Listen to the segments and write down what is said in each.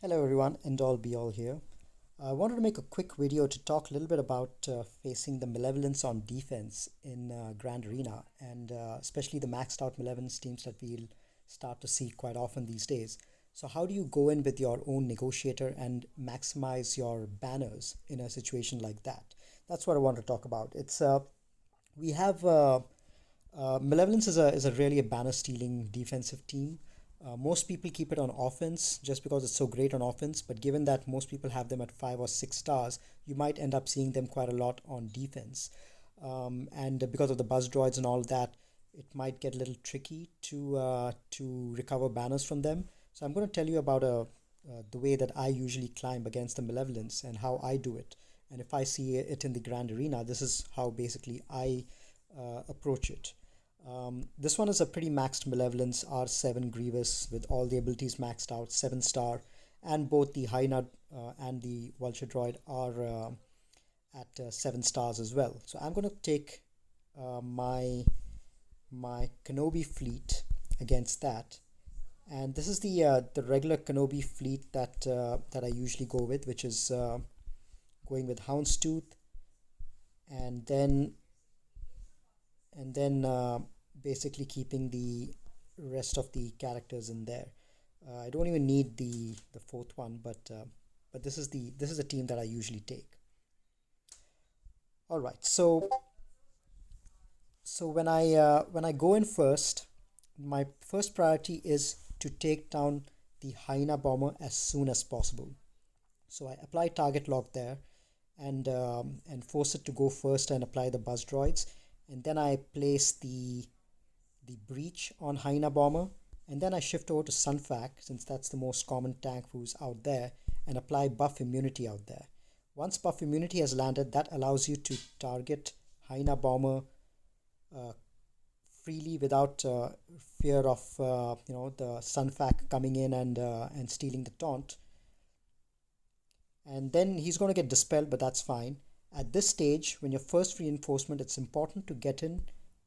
Hello everyone, End All Be All here. I wanted to make a quick video to talk a little bit about facing the Malevolence on defense in Grand Arena and especially the maxed out Malevolence teams that we'll start to see quite often these days. So how do you go in with your own Negotiator and maximize your banners in a situation like that? That's what I want to talk about. We have Malevolence is a really a banner stealing defensive team. Most people keep it on offense just because it's so great on offense, but given that most people have them at 5 or 6 stars, you might end up seeing them quite a lot on defense. And because of the buzz droids and all that, it might get a little tricky to recover banners from them. So I'm going to tell you about the way that I usually climb against the Malevolence and how I do it. And if I see it in the Grand Arena, this is how basically I approach it. This one is a pretty maxed Malevolence R7 Grievous with all the abilities maxed out, 7 star, and both the Hyena and the Vulture Droid are at 7 stars as well. So I'm going to take my Kenobi fleet against that, and this is the regular Kenobi fleet that I usually go with, which is going with Houndstooth, and then basically keeping the rest of the characters in there. I don't even need the fourth one, but this is a team that I usually take. All right, so when I go in first, my first priority is to take down the Hyena bomber as soon as possible. So I apply target lock there and force it to go first and apply the buzz droids, and then I place the breach on Hyena bomber, and then I shift over to Sunfac since that's the most common tank who's out there, and apply buff immunity out there. Once buff immunity has landed, that allows you to target Hyena bomber uh, freely without fear of the Sunfac coming in and stealing the taunt. And then he's going to get dispelled, but that's fine. At this stage, when your first reinforcement, it's important to get in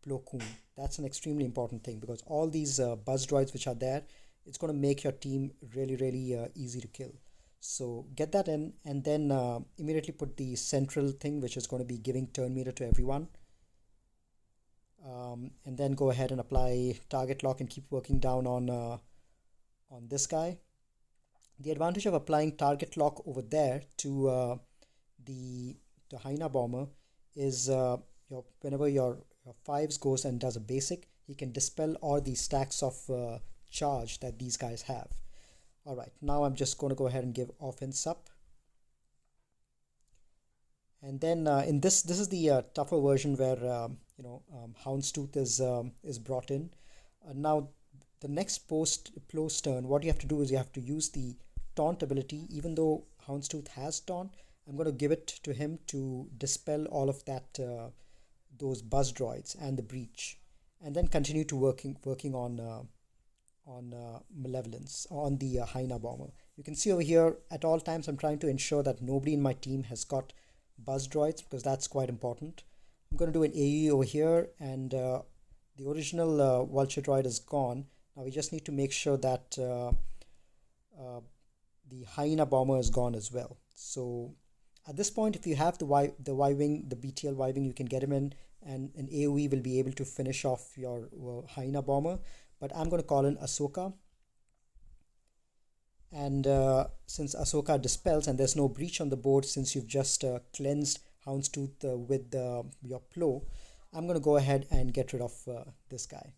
Plo Koon. That's an extremely important thing because all these buzz droids which are there, it's going to make your team really easy to kill. So get that in, and then immediately put the central thing, which is going to be giving turn meter to everyone. And then go ahead and apply target lock and keep working down on this guy. The advantage of applying target lock over there to the Hyena bomber is whenever your fives goes and does a basic, he can dispel all these stacks of charge that these guys have. All right, now I'm just going to go ahead and give offense up. And then in this is the tougher version where Houndstooth is brought in. Now the next post turn, what you have to do is you have to use the taunt ability. Even though Houndstooth has taunt, I'm going to give it to him to dispel all of that those buzz droids and the breach, and then continue to working on Malevolence on the Hyena bomber. You can see over here at all times I'm trying to ensure that nobody in my team has got buzz droids because that's quite important. I'm going to do an AE over here, and the original Vulture droid is gone. Now we just need to make sure that the Hyena bomber is gone as well. So at this point, if you have the Y-wing, the BTL Y-wing, you can get him in, and an AoE will be able to finish off your Hyena bomber. But I'm going to call in Ahsoka, and since Ahsoka dispels and there's no breach on the board, since you've just cleansed Houndstooth with your Plo, I'm going to go ahead and get rid of this guy.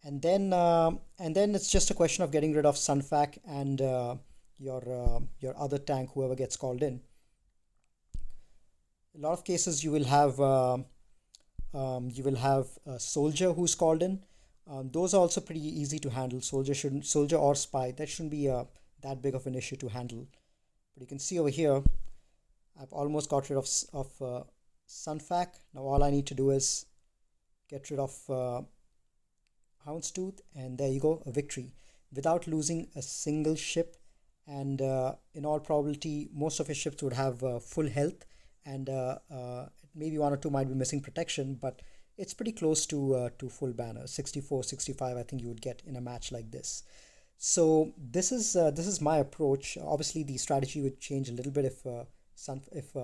And then it's just a question of getting rid of Sunfac and your other tank, whoever gets called in. A lot of cases you will have a soldier who's called in. Those are also pretty easy to handle. Soldier or spy, that shouldn't be that big of an issue to handle. But you can see over here, I've almost got rid of Sunfac. Now all I need to do is get rid of Houndstooth, and there you go, a victory without losing a single ship. And in all probability, most of your ships would have full health, and maybe one or two might be missing protection, but it's pretty close to full banner. 64, 65 I think you would get in a match like this. So this is my approach. Obviously, the strategy would change a little bit if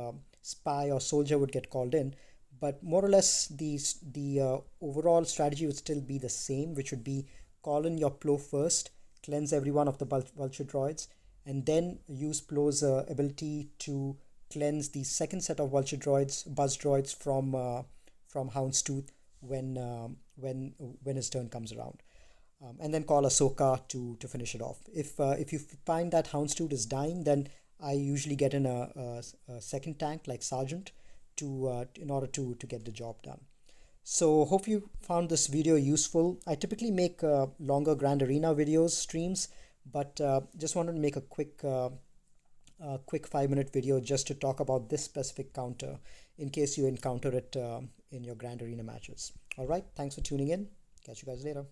spy or soldier would get called in, but more or less the overall strategy would still be the same, which would be call in your Plo first, cleanse every one of the vulture droids, and then use Plo's ability to cleanse the second set of vulture droids, buzz droids from Houndstooth when his turn comes around, and then call Ahsoka to finish it off. If you find that Houndstooth is dying, then I usually get in a second tank like Sergeant to in order to get the job done. So hope you found this video useful. I typically make longer Grand Arena videos streams, but just wanted to make a quick 5-minute video just to talk about this specific counter in case you encounter it in your Grand Arena matches. All right, thanks for tuning in. Catch you guys later.